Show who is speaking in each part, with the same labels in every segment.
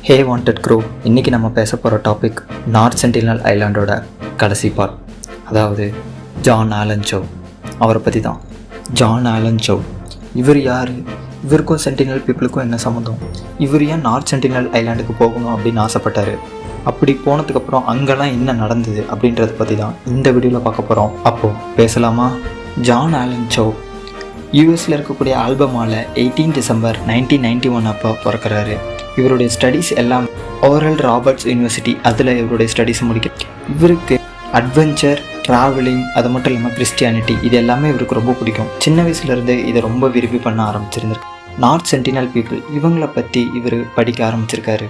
Speaker 1: ஹே wanted crew, இன்றைக்கி நம்ம பேச போகிற டாபிக் நார்த் சென்டினல் ஐலாண்டோட கடைசி பார்ட், அதாவது ஜான் ஆலன் சோ. அவரை பற்றி தான். ஜான் ஆலன் சோ இவர் யார்? இவருக்கும் சென்டினல் பீப்புளுக்கும் என்ன சம்மந்தம்? இவர் ஏன் நார்த் சென்டினல் ஐலாண்டுக்கு போகணும் அப்படின்னு ஆசைப்பட்டார்? அப்படி போனதுக்கப்புறம் அங்கெல்லாம் என்ன நடந்தது அப்படின்றத பற்றி தான் இந்த வீடியோவில் பார்க்க போகிறோம். அப்போது பேசலாமா? ஜான் ஆலன் சோ யூஎஸில் இருக்கக்கூடிய ஆல்பமாவில் 18 டிசம்பர் 1991 அப்போ பிறக்கிறாரு. இவருடைய ஸ்டடீஸ் எல்லாம் ஓரல் ராபர்ட்ஸ் யூனிவர்சிட்டி, அதில் இவருடைய ஸ்டடீஸ் முடிக்க. இவருக்கு அட்வென்ச்சர், ட்ராவலிங், அது மட்டும் இல்லாமல் கிறிஸ்டியானிட்டி, இது எல்லாமே இவருக்கு ரொம்ப பிடிக்கும். சின்ன வயசுலேருந்து இதை ரொம்ப விரும்பி பண்ண ஆரம்பிச்சிருந்திருக்கு. நார்த் சென்டினல் பீப்புள் இவங்களை பற்றி இவர் படிக்க ஆரம்பிச்சிருக்காரு.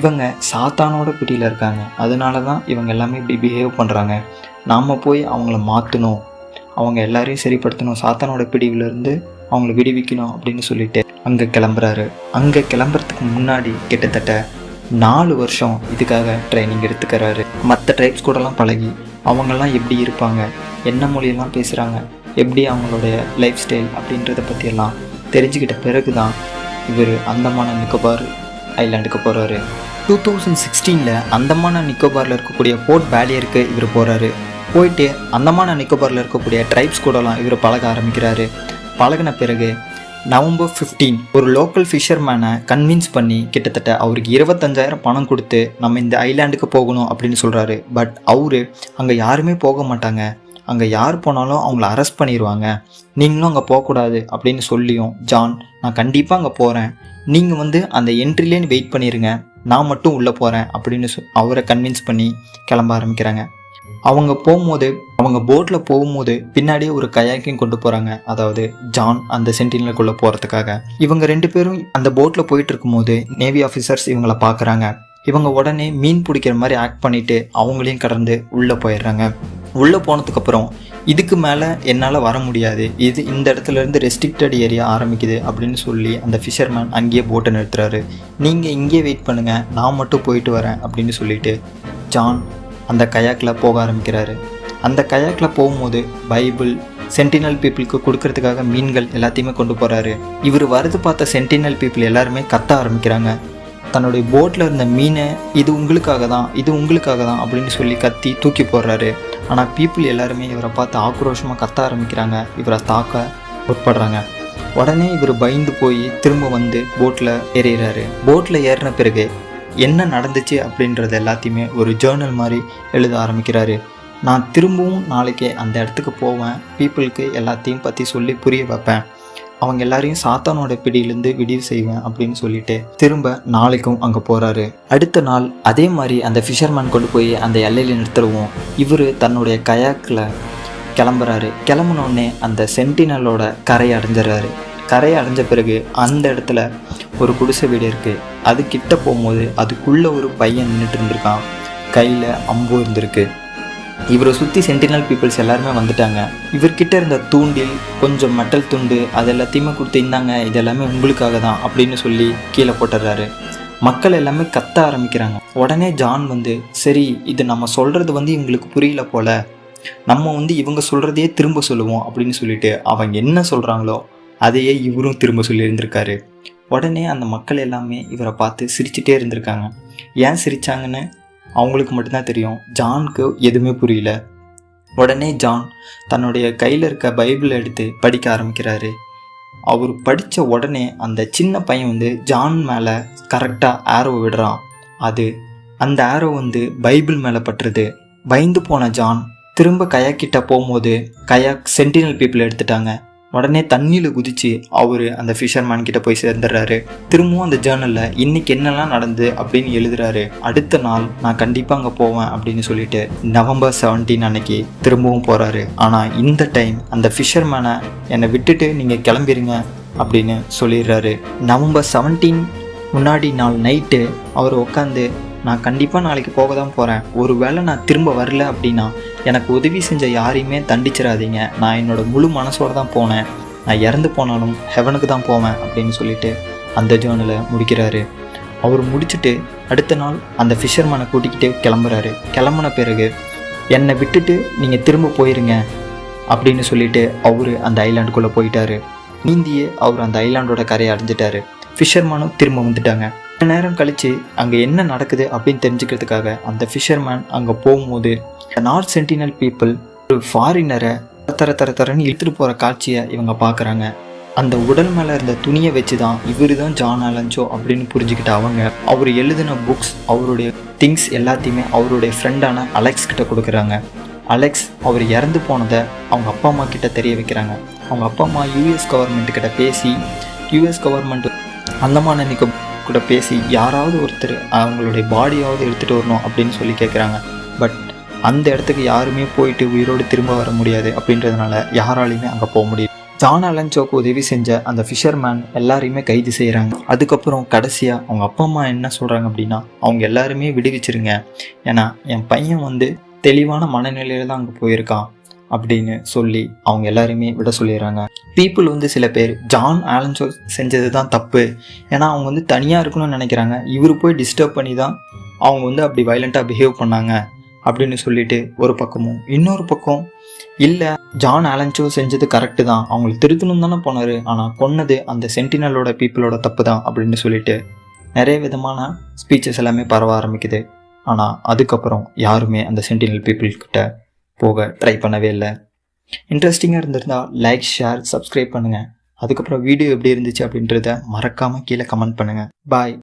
Speaker 1: இவங்க சாத்தானோட பிடியில் இருக்காங்க, அதனால தான் இவங்க எல்லாமே இப்படி பிஹேவ் பண்ணுறாங்க. நாம் போய் அவங்கள மாற்றணும், அவங்க எல்லாரையும் சரிப்படுத்தணும், சாத்தானோட பிடிவிலேருந்து அவங்கள விடுவிக்கணும் அப்படின்னு சொல்லிட்டு அங்கே கிளம்புறாரு. அங்கே கிளம்புறதுக்கு முன்னாடி கிட்டத்தட்ட 4 வருஷம் இதுக்காக ட்ரைனிங் எடுத்துக்கிறாரு. மற்ற ட்ரைப்ஸ் கூடலாம் பழகி அவங்கெல்லாம் எப்படி இருப்பாங்க, என்ன மொழியெல்லாம் பேசுகிறாங்க, எப்படி அவங்களுடைய லைஃப் ஸ்டைல் அப்படின்றத பற்றியெல்லாம் தெரிஞ்சுக்கிட்ட பிறகு தான் இவர் அந்தமான நிக்கோபார் ஐலாண்டுக்கு போகிறாரு. 2016 அந்தமான நிக்கோபாரில் இருக்கக்கூடிய போர்ட் பேலியருக்கு இவர் போகிறாரு. போயிட்டு அந்தமான நிக்கோபாரில் இருக்கக்கூடிய ட்ரைப்ஸ் கூடலாம் இவர் பழக ஆரம்பிக்கிறாரு. பழகின பிறகு நவம்பர் 15 ஒரு லோக்கல் ஃபிஷர்மேனை கன்வின்ஸ் பண்ணி கிட்டத்தட்ட அவருக்கு 25,000 பணம் கொடுத்து நம்ம இந்த ஐலாண்டுக்கு போகணும் அப்படின்னு சொல்கிறாரு. பட் அவரு அங்கே யாருமே போக மாட்டாங்க, அங்கே யார் போனாலும் அவங்கள அரெஸ்ட் பண்ணிடுவாங்க, நீங்களும் அங்கே போகக்கூடாது அப்படின்னு சொல்லியும், ஜான் நான் கண்டிப்பாக அங்கே போகிறேன், நீங்கள் அந்த என்ட்ரிலேன்னு வெயிட் பண்ணிடுங்க, நான் மட்டும் உள்ளே போகிறேன் அப்படின்னு அவரை கன்வின்ஸ் பண்ணி கிளம்ப ஆரம்பிக்கிறாங்க. அவங்க போட்டில் போகும்போது பின்னாடியே ஒரு கயாக்கிங் கொண்டு போகிறாங்க, அதாவது ஜான் அந்த சென்டினலுக்குள்ளே போகிறதுக்காக. இவங்க 2 பேரும் அந்த போட்டில் போயிட்டு இருக்கும்போது நேவி ஆஃபீஸர்ஸ் இவங்கள பார்க்குறாங்க. இவங்க உடனே மீன் பிடிக்கிற மாதிரி ஆக்ட் பண்ணிவிட்டு அவங்களையும் கடந்து உள்ளே போயிடுறாங்க. உள்ளே போனதுக்கப்புறம் இதுக்கு மேலே என்னால் வர முடியாது, இந்த இடத்துலேருந்து ரெஸ்ட்ரிக்டட் ஏரியா ஆரம்பிக்குது அப்படின்னு சொல்லி அந்த ஃபிஷர்மேன் அங்கேயே போட்டை நிறுத்துறாரு. நீங்கள் இங்கேயே வெயிட் பண்ணுங்கள், நான் மட்டும் போயிட்டு வரேன் அப்படின்னு சொல்லிட்டு ஜான் அந்த கயாக்கில் போக ஆரம்பிக்கிறாரு. அந்த கயாக்கில் போகும்போது பைபிள், சென்டினல் பீப்புளுக்கு கொடுக்கறதுக்காக மீன்கள் எல்லாத்தையுமே கொண்டு போகிறாரு. இவர் வரது பார்த்த சென்டினல் பீப்புள் எல்லாருமே கத்த ஆரம்பிக்கிறாங்க. தன்னுடைய போட்டில் இருந்த மீனை இது உங்களுக்காக தான், இது உங்களுக்காக தான் அப்படின்னு சொல்லி கத்தி தூக்கி போடுறாரு. ஆனால் பீப்புள் எல்லாருமே இவரை பார்த்து ஆக்ரோஷமாக கத்த ஆரம்பிக்கிறாங்க, இவரை தாக்க முற்படுறாங்க. உடனே இவர் பயந்து போய் திரும்ப போட்டில் ஏறிடுறாரு. போட்டில் ஏறின பிறகு என்ன நடந்துச்சு அப்படின்றது எல்லாத்தையுமே ஒரு ஜேர்னல் மாதிரி எழுத ஆரம்பிக்கிறாரு. நான் திரும்பவும் நாளைக்கு அந்த இடத்துக்கு போவேன், பீப்புளுக்கு எல்லாத்தையும் பற்றி சொல்லி புரிய வைப்பேன், அவங்க எல்லாரையும் சாத்தானோட பிடியிலேருந்து விடிவு செய்வேன் அப்படின்னு சொல்லிட்டு திரும்ப நாளைக்கும் அங்கே போகிறாரு. அடுத்த நாள் அதே மாதிரி அந்த ஃபிஷர்மேன் கொண்டு போய் அந்த எல்லையில் நிறுத்துறவும் இவர் தன்னுடைய கயாக்கில் கிளம்புறாரு. கிளம்புனோடனே அந்த சென்டினலோட கரை அடைஞ்சிடறாரு. கரை அடைஞ்ச பிறகு அந்த இடத்துல ஒரு குடிசை வீடு இருக்குது. அது கிட்ட போகும்போது அதுக்குள்ளே ஒரு பையன் நின்றுட்டு இருந்திருக்கான், கையில் அம்பு இருந்திருக்கு. இவரை சுற்றி சென்டினல் பீப்புள்ஸ் எல்லாருமே வந்துட்டாங்க. இவர்கிட்ட இருந்த தூண்டில், கொஞ்சம் மெட்டல் துண்டு, அது எல்லாத்தையுமே கொடுத்து இருந்தாங்க, இது எல்லாமே உங்களுக்காக தான் அப்படின்னு சொல்லி கீழே போட்டுடுறாரு. மக்கள் எல்லாமே கத்த ஆரம்பிக்கிறாங்க. உடனே ஜான் சரி, இது நம்ம சொல்கிறது இவங்களுக்கு புரியல போல, நம்ம இவங்க சொல்கிறதையே திரும்ப சொல்லுவோம் அப்படின்னு சொல்லிட்டு அவங்க என்ன சொல்கிறாங்களோ அதையே இவரும் திரும்ப சொல்லியிருந்திருக்காரு. உடனே அந்த மக்கள் எல்லாமே இவரை பார்த்து சிரிச்சுட்டே இருந்திருக்காங்க. ஏன் சிரித்தாங்கன்னு அவங்களுக்கு மட்டும்தான் தெரியும், ஜானுக்கு எதுவுமே புரியல. உடனே ஜான் தன்னுடைய கையில் இருக்க பைபிளை எடுத்து படிக்க ஆரம்பிக்கிறாரு. அவர் படித்த உடனே அந்த சின்ன பையன் ஜான் மேலே கரெக்டாக ஆரோ விடுறான். அந்த ஆரோ பைபிள் மேலே பட்டுருது. பயந்து போன ஜான் திரும்ப கயாக்கிட்ட போகும்போது கயாக் சென்டினல் பீப்புள் எடுத்துட்டாங்க. உடனே தண்ணியில் குதிச்சு அவர் அந்த ஃபிஷர்மேன் கிட்ட போய் சேர்ந்துடுறாரு. திரும்பவும் அந்த ஜேர்னலில் இன்னைக்கு என்னெல்லாம் நடந்து அப்படின்னு எழுதுறாரு. அடுத்த நாள் நான் கண்டிப்பாக அங்கே போவேன் அப்படின்னு சொல்லிட்டு நவம்பர் 17 அன்னைக்கு திரும்பவும் போகிறாரு. ஆனால் இந்த டைம் அந்த ஃபிஷர்மேனை என்னை விட்டுட்டு நீங்கள் கிளம்பிடுங்க அப்படின்னு சொல்லிடுறாரு. நவம்பர் 17 முன்னாடி நாள் நைட்டு அவர் உட்காந்து நான் கண்டிப்பாக நாளைக்கு போக தான் போகிறேன், ஒரு வேளை நான் திரும்ப வரல அப்படின்னா எனக்கு உதவி செஞ்ச யாரையுமே தண்டிச்சிடாதீங்க, நான் என்னோட முழு மனசோடு தான் போனேன், நான் இறந்து போனாலும் ஹெவனுக்கு தான் போவேன் அப்படின்னு சொல்லிட்டு அந்த ஜேர்னலை முடிக்கிறாரு. அவர் முடிச்சுட்டு அடுத்த நாள் அந்த ஃபிஷர்மேனை கூட்டிக்கிட்டே கிளம்புறாரு. கிளம்புன பிறகு என்னை விட்டுட்டு நீங்கள் திரும்ப போயிருங்க அப்படின்னு சொல்லிட்டு அவர் அந்த ஐலாண்டுக்குள்ளே போயிட்டாரு. நீந்தியே அவர் அந்த ஐலாண்டோட கரையை அடைஞ்சிட்டாரு. ஃபிஷர்மேனும் திரும்ப வந்துட்டாங்க. கொஞ்ச நேரம் கழித்து அங்கே என்ன நடக்குது அப்படின்னு தெரிஞ்சுக்கிறதுக்காக அந்த ஃபிஷர்மேன் அங்கே போகும்போது நார்த் சென்டினல் பீப்புள் ஒரு ஃபாரினரை தரன்னு இழுத்துட்டு போகிற காட்சியை இவங்க பார்க்குறாங்க. அந்த உடல் மேலே இருந்த துணியை வச்சு தான் இவர் தான் ஜான் ஆலன் சோ அப்படின்னு புரிஞ்சுக்கிட்ட அவங்க அவர் எழுதின புக்ஸ், அவருடைய திங்ஸ் எல்லாத்தையுமே அவருடைய ஃப்ரெண்டான அலெக்ஸ் கிட்ட கொடுக்குறாங்க. அலெக்ஸ் அவர் இறந்து போனதை அவங்க அப்பா அம்மா கிட்ட தெரிய வைக்கிறாங்க. அவங்க அப்பா அம்மா யூஎஸ் கவர்மெண்ட் கிட்ட பேசி யூஎஸ் கவர்மெண்ட் அந்தமான நிக்க கூட பேசி யாராவது ஒருத்தர் அவங்களுடைய பாடியாவது எடுத்துகிட்டு வரணும் அப்படின்னு சொல்லி கேட்குறாங்க. பட் அந்த இடத்துக்கு யாருமே போயிட்டு உயிரோடு திரும்ப வர முடியாது அப்படின்றதுனால யாராலையுமே அங்கே போக முடியும். ஜான் ஆலன் சோக்கு உதவி செஞ்ச அந்த ஃபிஷர்மேன் எல்லாரையுமே கைது செய்கிறாங்க. அதுக்கப்புறம் கடைசியாக அவங்க அப்பா அம்மா என்ன சொல்கிறாங்க அப்படின்னா, அவங்க எல்லாருமே விடுவிச்சிருங்க, ஏன்னா என் பையன் தெளிவான மனநிலையில் தான் அங்கே போயிருக்கான் அப்படின்னு சொல்லி அவங்க எல்லாருமே விட சொல்லிடுறாங்க. பீப்புள் சில பேர் ஜான் ஆலன் சோ செஞ்சது தான் தப்பு, ஏன்னா அவங்க தனியாக இருக்கணும்னு நினைக்கிறாங்க, இவர் போய் டிஸ்டர்ப் பண்ணி தான் அவங்க அப்படி வயலண்ட்டாக பிஹேவ் பண்ணாங்க அப்படின்னு சொல்லிட்டு ஒரு பக்கமும், இன்னொரு பக்கம் இல்லை ஜான் ஆலன் சோ செஞ்சது கரெக்டு தான், அவங்களுக்கு திருத்தணும் தானே போனார், ஆனால் கொன்னது அந்த சென்டினலோட பீப்புளோட தப்பு தான் அப்படின்னு சொல்லிட்டு நிறைய விதமான ஸ்பீச்சஸ் எல்லாமே பரவ ஆரம்பிக்குது. ஆனால் அதுக்கப்புறம் யாருமே அந்த சென்டினல் பீப்புள்கிட்ட போக ட்ரை பண்ணவே இல்லை. இன்ட்ரெஸ்டிங்காக இருந்திருந்தால் லைக், ஷேர், சப்ஸ்கிரைப் பண்ணுங்கள். அதுக்கப்புறம் வீடியோ எப்படி இருந்துச்சு அப்படின்றத மறக்காமல் கீழே கமெண்ட் பண்ணுங்கள். பாய்.